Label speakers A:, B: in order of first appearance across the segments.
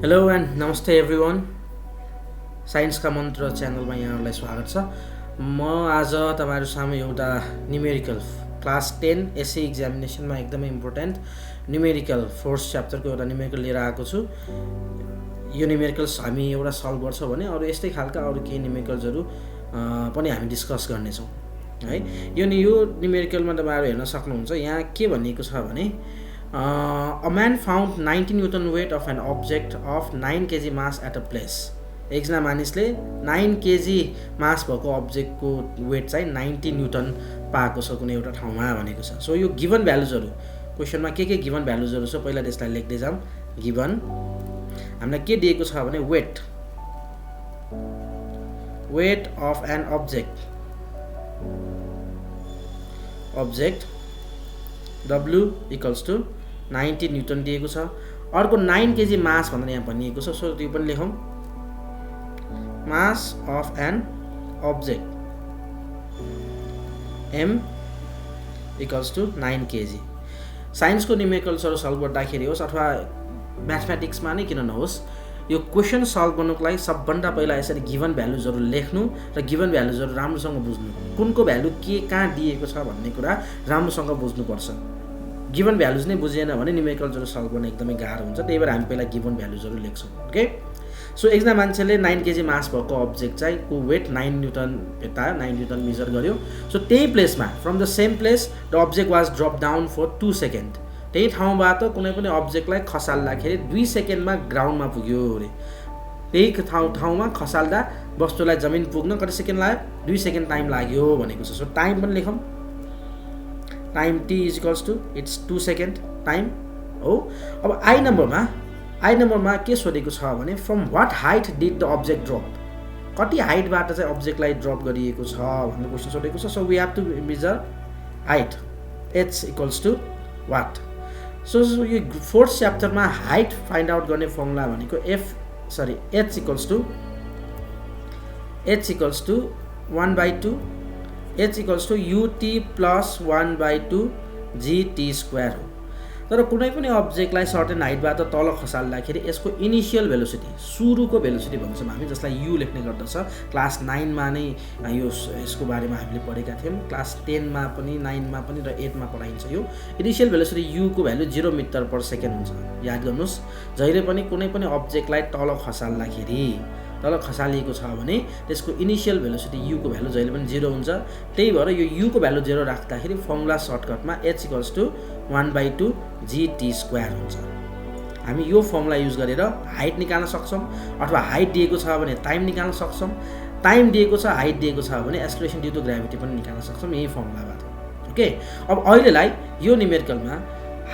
A: Hello and नमस्ते everyone साइन्सका मन्त्र च्यानलमा यहाँहरूलाई स्वागत छ। म आज तपाईँहरू सामु एउटा न्युमेरिकल क्लास 10 एसए एक्जामिनेसनमा एकदमै इम्पोर्टेन्ट न्युमेरिकल फोर्थ च्याप्टरको एउटा न्युमेरिकल लिएर आएको छु। यो न्युमेरिकल्स हामी एउटा सल्भ गर्छौँ भने अरू यस्तै खालका अरू केही न्युमेरिकल्सहरू पनि हामी डिस्कस गर्नेछौँ है। यो न्युमेरिकलमा तपाईँहरू हेर्न सक्नुहुन्छ, यहाँ के भनिएको छ भने a man found 90 Newton weight of an object of 9 kg mass at a place. एकजना मानिसले 9 kg मास भएको अब्जेक्टको वेट चाहिँ 90 न्युटन पाएको छ कुनै एउटा ठाउँमा भनेको छ। सो यो गिभन भ्यालुजहरू क्वेसनमा के गिभन भ्यालुजहरू छ पहिला त्यसलाई लेख्दै जाऊँ। गिभन हामीलाई के दिएको छ भने weight of an object W equals to 90 newton दिएको छ। अर्को 9 केजी मास भनेर यहाँ भनिएको छ। सो त्यो पनि लेखौँ, mass of an object M equals to 9 KG. साइन्सको न्युमेरिकल्सहरू सल्भ गर्दाखेरि होस् अथवा म्याथमेटिक्समा नै किन नहोस्, यो क्वेसन सल्भ गर्नुको लागि सबभन्दा पहिला यसरी गिभन भ्यालुजहरू लेख्नु र गिभन भ्यालुजहरू राम्रोसँग बुझ्नु, कुनको भ्यालु के कहाँ दिएको छ भन्ने कुरा राम्रोसँग बुझ्नुपर्छ। गिभन भ्यालुज नै बुझिएन भने न्युमेरिकल्सहरू सल्भ गर्न एकदमै गाह्रो हुन्छ। त्यही भएर हामी पहिला गिभन भ्यालुजहरू लेख्छौँ। ओके, सो एकजना मान्छेले 9 केजी मास भएको अब्जेक्ट चाहिँ को वेट 9 न्युटन भेटायो, 9 न्युटन मेजर गर्यो। सो त्यही प्लेसमा from the same place the object was drop down for 2 second. त्यही ठाउँबाट कुनै पनि अब्जेक्टलाई खसाल्दाखेरि 2 सेकेन्डमा ग्राउन्डमा पुग्यो अरे। त्यही ठाउँमा खसाल्दा वस्तुलाई जमिन पुग्न कति सेकेन्ड लाग्यो? 2 सेकेन्ड टाइम लाग्यो भनेको छ। सो टाइम पनि लेखौँ, time T is equals to its 2 second time हो। अब आई नम्बरमा के सोधेको छ भने from what height did the object drop, कति हाइटबाट चाहिँ अब्जेक्टलाई ड्रप गरिएको छ भन्ने क्वेसन सोधेको छ। So we have to measure height, H equals to what. So यो फोर्थ च्याप्टरमा हाइट फाइन्ड आउट गर्ने फर्मुला भनेको H equals to 1/2 H equals to UT plus 1/2 GT square हो। तर कुनै पनि अब्जेक्टलाई सर्टेन हाइटबाट तल खसाल्दाखेरि यसको इनिसियल भेलोसिटी, सुरुको भेलोसिटी भन्छौँ हामी, जसलाई U लेख्ने गर्दछ। क्लास 9मा नै यसको बारेमा हामीले पढेका थियौँ। क्लास 10मा पनि 9मा पनि र 8मा पढाइन्छ। यो इनिसियल भेलोसिटी U को भ्यालु 0 मिटर पर सेकेन्ड हुन्छ। याद गर्नुहोस्, जहिले पनि कुनै पनि अब्जेक्टलाई तल खसालिएको छ भने त्यसको इनिसियल भेलोसिटी U को भ्यालु जहिले पनि 0 हुन्छ। त्यही भएर यो U को भ्यालु 0 राख्दाखेरि फर्मुला सर्टकटमा H equals to 1/2 GT square हुन्छ। हामी यो फर्मुला युज गरेर हाइट निकाल्न सक्छौँ, अथवा हाइट दिएको छ भने टाइम निकाल्न सक्छौँ, टाइम दिएको छ हाइट दिएको छ भने एक्सेलरेसन ड्यू टु ग्राभिटी पनि निकाल्न सक्छौँ यही फर्मुलाबाट। ओके, अब अहिलेलाई यो न्युमेरिकलमा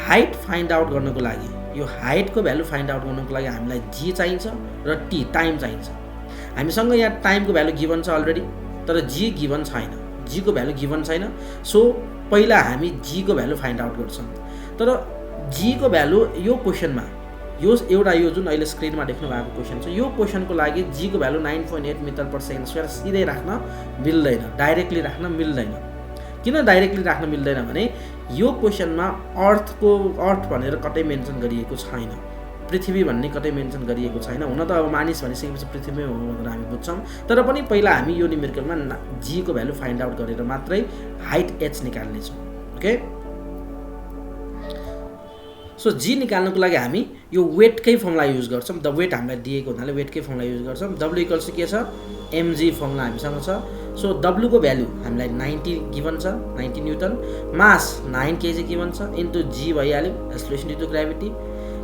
A: हाइट फाइन्ड आउट गर्नको लागि, यो हाइटको भ्यालु फाइन्ड आउट गर्नको लागि हामीलाई G चाहिन्छ र T टाइम चाहिन्छ। हामीसँग यहाँ टाइमको भ्यालु गिभन छ अलरेडी, तर G गिभन छैन, G को भ्यालु गिभन छैन। सो पहिला हामी G को भ्यालु फाइन्ड आउट गर्छौँ। तर G को भ्यालु यो क्वेसनमा, यो जुन अहिले स्क्रिनमा देख्नु भएको क्वेसन छ, यो क्वेसनको लागि G को value 9.8 metre per second square सिधै राख्न मिल्दैन, डाइरेक्टली राख्न मिल्दैन। किन डाइरेक्टली राख्न मिल्दैन भने यो क्वेसनमा अर्थ भनेर कतै मेन्सन गरिएको छैन, पृथ्वी भन्ने कतै मेन्सन गरिएको छैन। हुन त अब मानिस भनिसकेपछि पृथ्वी हो भनेर हामी बुझ्छौँ, तर पनि पहिला हामी यो न्युमेरिकलमा G को भ्यालु फाइन्ड आउट गरेर मात्रै हाइट H निकाल्नेछौँ। ओके, सो G निकाल्नको लागि हामी यो वेटकै फर्मुला युज गर्छौँ। द वेट हामीलाई दिएको हुनाले वेटकै फर्मुला युज गर्छौँ। W इक्वल्स के छ? mg फर्मुला हामीसँग छ। सो W को भ्यालु हामीलाई 90 गिभन छ, 90 न्युटन, मास 9 केजी गिभन छ, इन्टु G भइहाल्यो, एक्सेलरेसन ड्यू टु ग्राभिटी।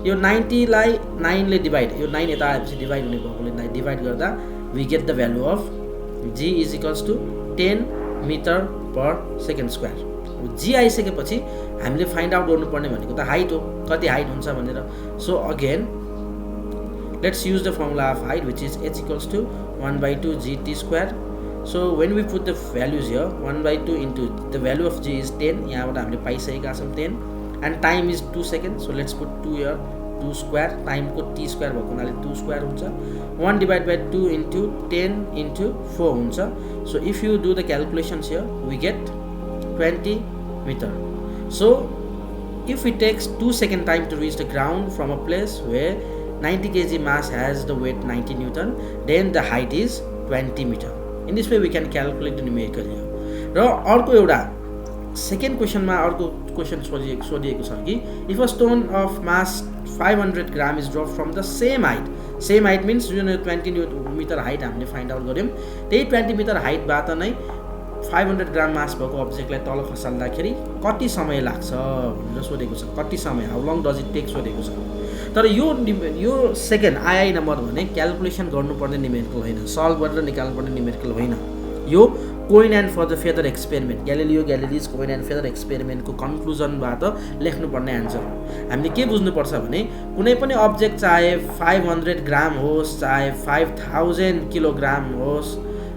A: यो 90 लाई 9 ले डिभाइड, यो 9 यता आएपछि डिभाइड हुने भएकोले डिभाइड गर्दा we get the value of G is equals to 10 metre per second square. G आइसकेपछि हामीले फाइन्ड आउट गर्नुपर्ने भनेको त हाइट हो, कति हाइट हुन्छ भनेर। So again let's use the formula of height which is H equals to 1/2 GT square. So when we put the values here 1/2 into the value of G is 10, यहाँबाट हामीले पाइसकेका छौँ 10, and time is 2 second. So let's put 2 here, 2 square, टाइमको T square भएको हुनाले 2 square हुन्छ। 1/2 into 10 into 4 हुन्छ। So if you do the calculations here we get 20 meter. So if it takes 2 second time to reach the ground from a place where 90 kg mass has the weight 90 Newton, then the height is 20 meter. In this way we can calculate the numerical here. र अर्को एउटा second क्वेसनमा अर्को question सोधिएको छ कि if a stone of mass 500 gram is drop from the same height means जुन 20 metre height हामीले find out गऱ्यौँ त्यही 20 मिटर हाइटबाट नै 500 ग्राम मास भएको अब्जेक्टलाई तल खसाल्दाखेरि कति समय लाग्छ भनेर सोधेको छ। कति समय, how long does it take सोधेको छ। तर यो सेकेन्ड आई नम्बर भने क्यालकुलेसन गर्नुपर्ने न्युमेरिकल होइन, सल्भ गरेर निकाल्नुपर्ने न्युमेरिकल होइन। यो coin and for the feather experiment, Galileo Galilei's coin and feather एक्सपेरिमेन्टको कन्क्लुजनबाट लेख्नुपर्ने एन्सर हो। हामीले के बुझ्नुपर्छ भने कुनै पनि अब्जेक्ट चाहे 500 ग्राम होस्, चाहे 5000 किलोग्राम होस्,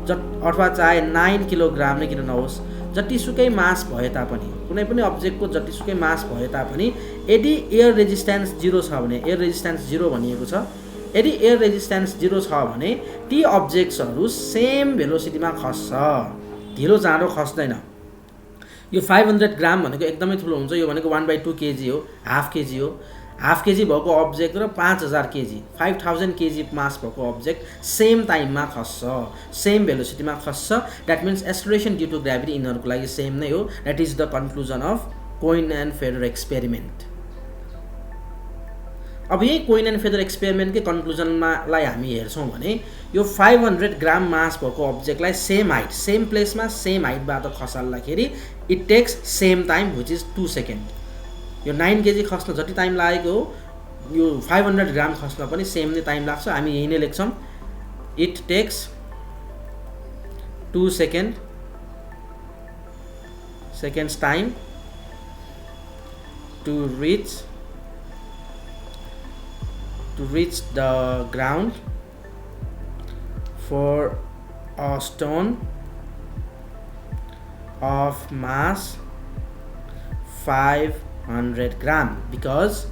A: अथवा चाहे 9 किलोग्राम नै किन नहोस्, जतिसुकै मास भए तापनि, कुनै पनि अब्जेक्टको जतिसुकै मास भए तापनि यदि एयर रेजिस्टेन्स 0 छ भने, एयर रेजिस्टेन्स 0 भनिएको छ, यदि एयर रेजिस्टेन्स 0 छ भने ती अब्जेक्ट्सहरू सेम भेलोसिटीमा खस्छ, ढिलो चाँडो खस्दैन। यो 500 ग्राम भनेको एकदमै ठुलो हुन्छ, यो भनेको 1/2 केजी हो, हाफ केजी हो। हाफ केजी भएको अब्जेक्ट र 5000 केजी 5000 केजी मास भएको अब्जेक्ट सेम टाइममा खस्छ, सेम भेलोसिटीमा खस्छ। That means acceleration due to gravity यिनीहरूको लागि सेम नै हो। That is the conclusion of coin and feather experiment. अब यही कोइन एन्ड फेदर एक्सपेरिमेन्टकै कन्क्लुजनलाई हामी हेर्छौँ भने यो 500 ग्राम मास भएको अब्जेक्टलाई सेम हाइट, सेम प्लेसमा सेम हाइटबाट खसाल्दाखेरि it takes same time which is 2 second. यो 9 केजी खस्न जति टाइम लागेको हो, यो 500 ग्राम खस्न पनि सेम नै टाइम लाग्छ। हामी यही नै लेख्छौँ, it takes 2 seconds time to reach the ground for a stone of mass 500 gram because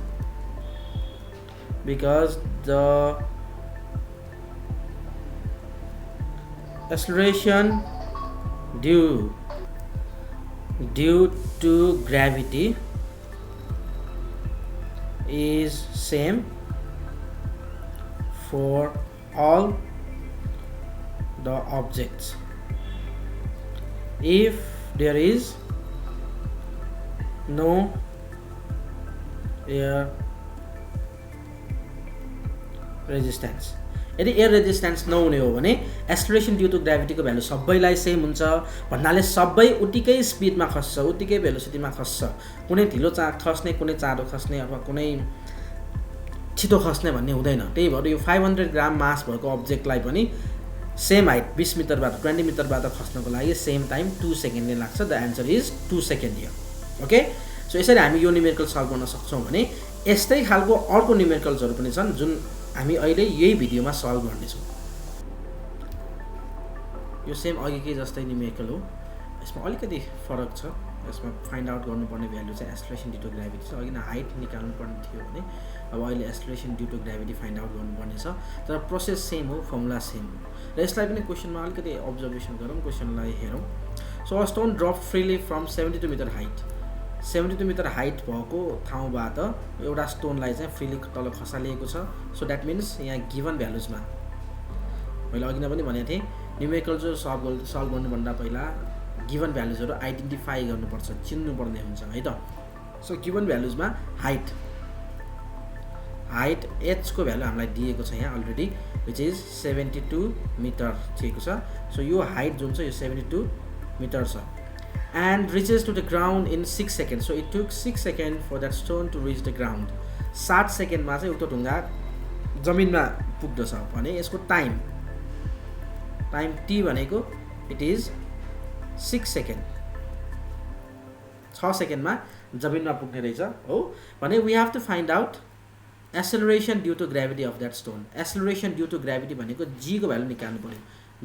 A: the acceleration due to gravity is same for all the objects if there is no air resistance। यदि air resistance नहुने हो भने acceleration due to ग्राभिटीको value सबैलाई same हुन्छ भन्नाले सबै उतिकै स्पिडमा खस्छ, उतिकै भेलोसिटीमा खस्छ। कुनै ढिलो खस्ने, कुनै चाँडो खस्ने अथवा कुनै छिटो खस्ने भन्ने हुँदैन। त्यही भएर यो 500 ग्राम मास भएको अब्जेक्टलाई पनि सेम हाइट 20 मिटरबाट 20 मिटरबाट खस्नको लागि सेम टाइम 2 सेकेन्ड नै लाग्छ। The answer is 2 second here. Okay, so यसरी हामी यो न्युमेरिकल सल्भ गर्न सक्छौँ भने यस्तै खालको अर्को न्युमेरिकल्सहरू पनि छन् जुन हामी अहिले यही भिडियोमा सल्भ गर्नेछौँ। यो सेम अघिकै जस्तै न्युमेरिकल हो, यसमा अलिकति फरक छ। यसमा फाइन्ड आउट गर्नुपर्ने भ्यालु चाहिँ एक्सलरेसन ड्यू टु ग्राभिटी छ। अघि न हाइट निकाल्नुपर्ने थियो भने अब अहिले acceleration due to gravity find out गर्नुपर्ने छ। तर प्रोसेस सेम हो, फर्मुला सेम हो। र यसलाई पनि क्वेसनमा अलिकति अब्जर्भेसन गरौँ, क्वेसनलाई हेरौँ। So a stone drop freely from 72 metre height, 72 metre height भएको ठाउँबाट एउटा स्टोनलाई चाहिँ फ्रिली तल खसालिएको छ। सो द्याट मिन्स यहाँ गिभन भ्यालुजमा, मैले अघि नै पनि भनेको थिएँ, न्युमेरिकल जो सल्भ गर्नुभन्दा पहिला गिभन भ्यालुजहरू आइडेन्टिफाई गर्नुपर्छ, चिन्नुपर्ने हुन्छ है त। सो गिभन भ्यालुजमा हाइट एचको भ्यालु हामीलाई दिएको छ यहाँ अलरेडी, विच इज 72 मिटर दिएको छ। सो यो हाइट जुन छ यो 72 मिटर छ। and reaches to the ground in 6 seconds. So it took 6 seconds for that stone to reach the ground. 7 सेकेन्डमा चाहिँ उक्त ढुङ्गा जमिनमा पुग्दछ भने यसको टाइम टी भनेको इट इज 6 सेकेन्ड, 6 सेकेन्डमा जमिनमा पुग्ने रहेछ हो भने we have to find out acceleration due to gravity of that stone. Acceleration due to gravity भनेको जी को भ्यालु निकाल्नु पर्यो,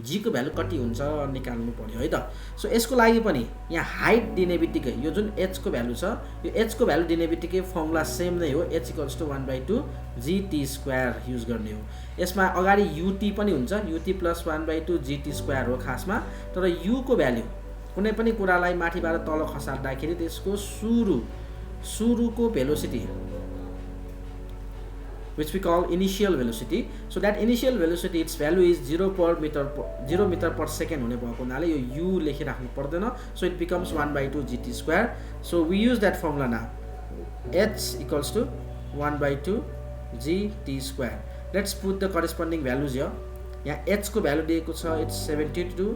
A: जी को भ्यालु कति हुन्छ निकाल्नु पर्यो है त। सो यसको लागि पनि यहाँ हाइट दिने बित्तिकै यो जुन एच को भ्यालु छ, यो एच को भ्यालु दिने बित्तिकै फर्मुला सेम नै हो, H equals to 1/2 GT square use गर्ने हो। यसमा अगाडि युटी पनि हुन्छ, युटी प्लस 1/2 जीटी स्क्वायर हो खासमा। तर यु को भ्यालु कुनै पनि कुरालाई माथिबाट तल खसाल्दाखेरि त्यसको सुरुको velocity which we call initial velocity. So that initial velocity, its value is 0 meter per second हुने भएको हुनाले यो u लेखिराख्नु पर्दैन. So it becomes 1/2 gt square. So we use that formula now. H equals to 1/2 gt square. Let's put the corresponding values here. यहाँ h को value दिएको छ, it's 72.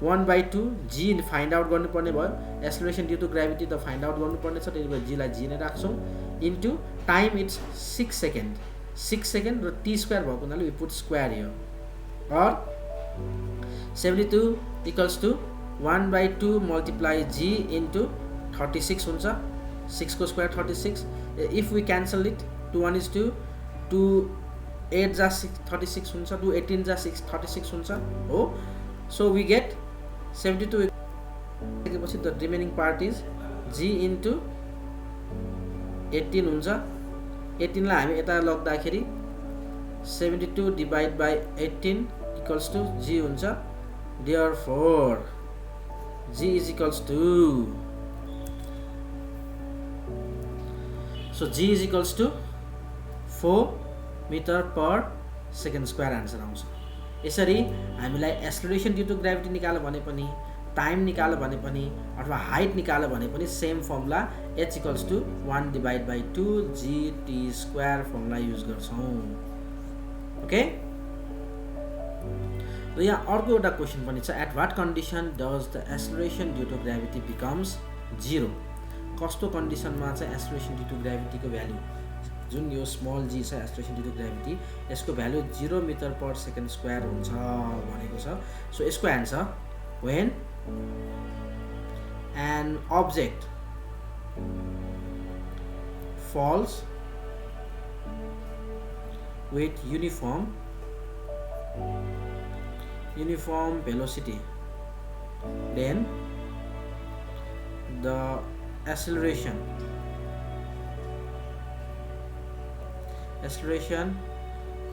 A: 1/2 g find out गर्नुपर्ने भयो. एक्सेलरेसन ड्यू टु ग्राभिटी त find out गर्नुपर्ने छ, त्यही भएर g लाई g नै राख्छौँ. Into time, it's 6 second. 6 second र t स्क्वायर भएको हुनाले we put square here. Or 72 equals to 1/2 multiply g into 36 हुन्छ. 6 को square 36. If we cancel it, 2 1 is 2, 2 8 जा 36 हुन्छ, 2 18 जा 36 हुन्छ हो. So we get 72 पछि the remaining part is g into 18 हुन्छ. 18 लाई हामी यता लग्दाखेरि 72 divide by 18 equals to g हुन्छ. Therefore g is equals to, so g is equals to 4 meter per second square answer आउँछ. यसरी हामीलाई एक्सेलरेसन ड्यू टु ग्राभिटी निकाल्यो भने पनि, टाइम निकाल्यो भने पनि, अथवा हाइट निकाल्यो भने पनि same formula h equals to 1 divide by 2 gt square formula use गर्छौँ. ओके, र यहाँ अर्को एउटा क्वेसन पनि छ. At what condition does the acceleration due to gravity becomes 0? कस्तो कन्डिसनमा चाहिँ एक्सेलरेसन ड्यू टु ग्राभिटीको भ्यालु, जुन यो स्मल g छ एक्सेलरेसन ड्यू टु ग्राभिटी, यसको value 0 metre per second square हुन्छ भनेको छ. सो यसको answer, when an object falls with uniform velocity, then the acceleration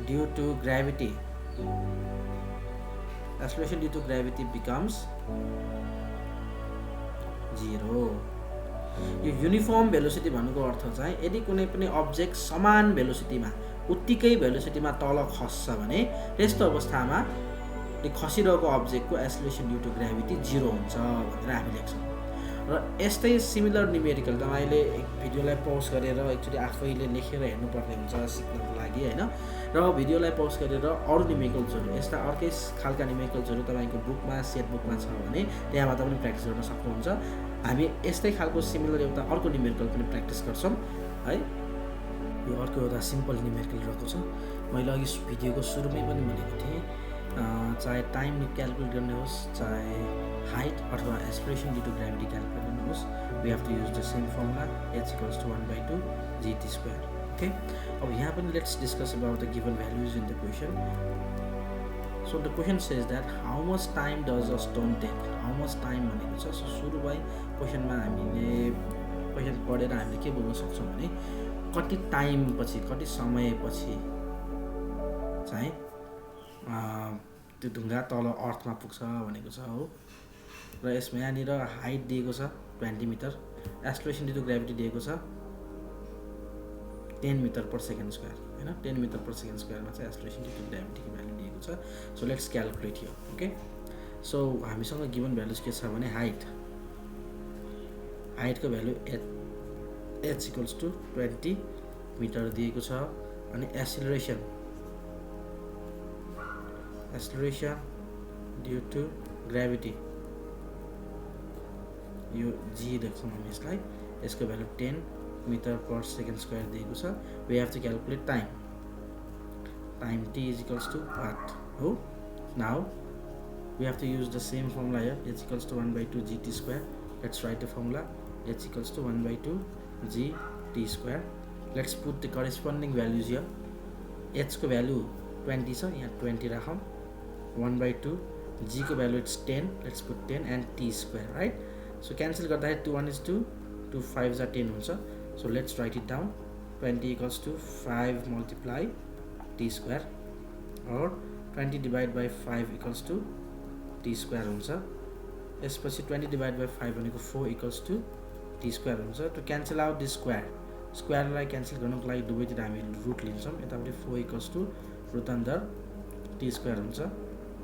A: due to gravity becomes 0. यो युनिफर्म भेलोसिटी भन्नुको अर्थ चाहिँ यदि कुनै पनि अब्जेक्ट समान भेलोसिटीमा, उत्तिकै भेलोसिटीमा तल खस्छ भने त्यस्तो अवस्थामा त्यो खसिरहेको अब्जेक्टको एक्सेलरेसन ड्यू टु ग्राभिटी 0 हुन्छ भनेर हामी लेख्छौँ. र यस्तै सिमिलर न्युमेरिकल तपाईँले भिडियोलाई पज गरेर एकचोटि आफैले लेखेर हेर्नुपर्ने हुन्छ सिक्नको लागि होइन. र भिडियोलाई पज गरेर अरू न्युमेरिकल्सहरू, यस्ता अर्कै खालका न्युमेरिकल्सहरू तपाईँको बुकमा, सेट बुकमा छ भने त्यहाँबाट पनि प्र्याक्टिस गर्न सक्नुहुन्छ. हामी यस्तै खालको सिमिलर एउटा अर्को न्युमेरिकल पनि प्र्याक्टिस गर्छौँ है. यो अर्को एउटा सिम्पल न्युमेरिकल रहेको छ. मैले अघि भिडियोको सुरुमै पनि भनेको थिएँ, चाहे टाइम क्यालकुलेट गर्ने होस्, चाहे हाइट अथवा acceleration due to gravity calculate गर्नु होस्, we have to use the same formula h equals to 1/2 gt square. Okay, अब यहाँ पनि let's discuss about the given values in the question. So the question says that how much time does a stone take. How much time भनेको छ. So सुरुमै क्वेसनमा हामीले question पढेर हामीले के बोल्न सक्छौँ भने कति टाइमपछि, कति समयपछि चाहिँ त्यो ढुङ्गा तल अर्थमा पुग्छ भनेको छ हो. र यसमा यहाँनिर हाइट दिएको छ 20 metre, acceleration due to gravity दिएको छ 10 मिटर पर सेकेन्ड स्क्वायर होइन. 10 मिटर पर सेकेन्ड स्क्वायरमा चाहिँ एक्सेलरेसन ड्यू टु ग्राभिटीको भ्यालु दिएको छ. So let's calculate here. Okay, so हामीसँग गिभन भ्यालुज के छ भने हाइटको value h equals to 20 metre दिएको छ. अनि एक्सेलरेसन ड्यू टु ग्राभिटी, यो g देख्छौँ हामी यसलाई, यसको value 10 metre per second square दिएको छ. We have to calculate time t is equals to what हो. Now we have to use the same formula here, h equals to 1/2 gt square. Let's write the formula h equals to 1/2 gt square. Let's put the corresponding values here. h को value 20 छ, यहाँ 20 राखौँ. 1/2 g को value it's 10, let's put 10 and t square right. So cancel गर्दाखेरि 2 1 is 2, 2 5 जा 10 हुन्छ. So let's write it down. 20 equals to 5 multiply t square, और 20 divide by 5 equals to t square हुन्छ. यसपछि 20 डिभाइड बाई 5 भनेको 4 इक्वल्स टु t स्क्वायर हुन्छ. To cancel out this square, स्क्वायरलाई cancel गर्नको लागि दुवैतिर हामी रुट लिन्छौँ यतापट्टि 4 equals to root under t square हुन्छ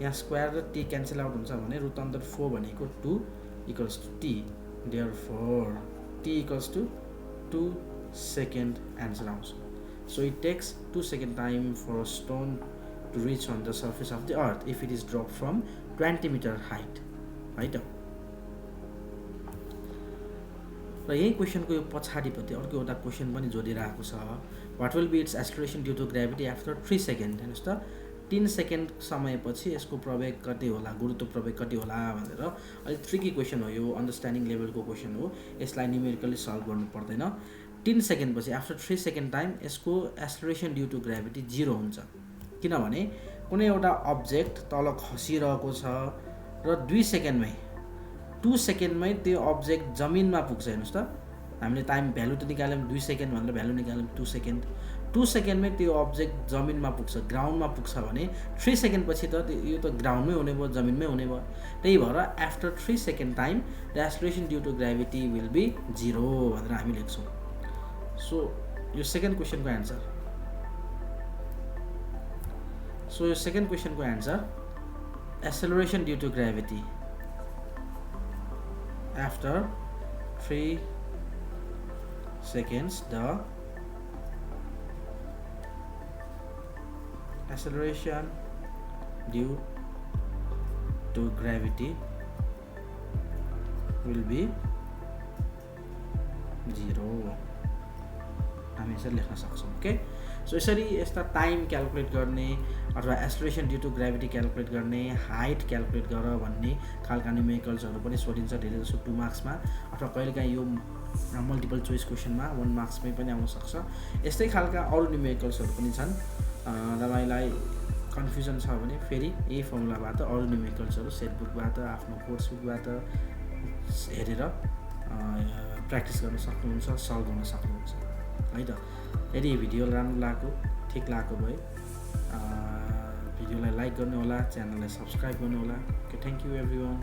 A: यहाँ स्क्वायर र टी क्यान्सल आउट हुन्छ भने रुट अन्डर 4 भनेको 2 equals to t therefore t equals to 2 second answer आउँछ so it takes 2 second time for a stone to reach on the surface of the earth if it is dropped from 20 meter height है त र यही क्वेसनको यो पछाडिपट्टि अर्को एउटा question पनि जोडिरहेको छ what will be its acceleration due to gravity after 3 second हेर्नुहोस् त 3 सेकेन्ड समयपछि यसको प्रवेग कति होला गुरुत्व प्रवेग कति होला भनेर अलिक ट्रिकी क्वेसन हो यो अन्डरस्ट्यान्डिङ लेभलको क्वेसन हो यसलाई न्युमेरिकली सल्भ गर्नु पर्दैन 3 सेकेन्ड पछि आफ्टर 3 सेकेन्ड टाइम यसको एक्सेलरेसन ड्यू टु ग्रेभिटी 0 हुन्छ किनभने कुनै एउटा अब्जेक्ट तल खसिरहेको छ र 2 सेकेन्डमै 2 सेकेन्डमै त्यो अब्जेक्ट जमिनमा पुग्छ हेर्नुहोस् त हामीले टाइम भ्यालु त निकाल्यौँ 2 सेकेन्ड भनेर भ्यालु निकाल्यौँ 2 सेकेन्ड 2 सेकेन्डमै त्यो अब्जेक्ट जमिनमा पुग्छ ग्राउन्डमा पुग्छ भने 3 सेकेन्ड पछि त यो त ग्राउन्डमै हुने भयो जमिनमै हुने भयो त्यही भएर after 3 second time the acceleration due to gravity will be 0 भनेर हामी लेख्छौँ सो यो सेकेन्ड क्वेसनको answer So your second question को answer acceleration due to gravity after 3 seconds the acceleration due to gravity will be 0 हामी यसरी लेख्न सक्छौँ ओके सो यसरी यस्ता टाइम क्याल्कुलेट गर्ने अथवा acceleration due to gravity calculate गर्ने हाइट क्याल्कुलेट गर भन्ने खालका न्युमेरिकल्सहरू पनि सोधिन्छ धेरै जसो 2 मार्क्समा अथवा कहिलेकाहीँ यो मल्टिपल चोइस क्वेसनमा 1 मार्क्समै पनि आउन सक्छ यस्तै खालका अरू न्युमेरिकल्सहरू पनि छन् तपाईँलाई कन्फ्युजन छ भने फेरि यही फर्मुलाबाट अरू न्युमेरिकल्सहरू सेटबुकबाट आफ्नो कोर्स बुकबाट हेरेर प्र्याक्टिस गर्न सक्नुहुन्छ सल्भ गर्न सक्नुहुन्छ है त यदि भिडियो राम्रो लाग्यो ठिक लागेको भए भिडियोलाई लाइक गर्नु होला च्यानललाई सब्स्क्राइब गर्नु होला ओके थ्याङ्क यू एभ्रीवन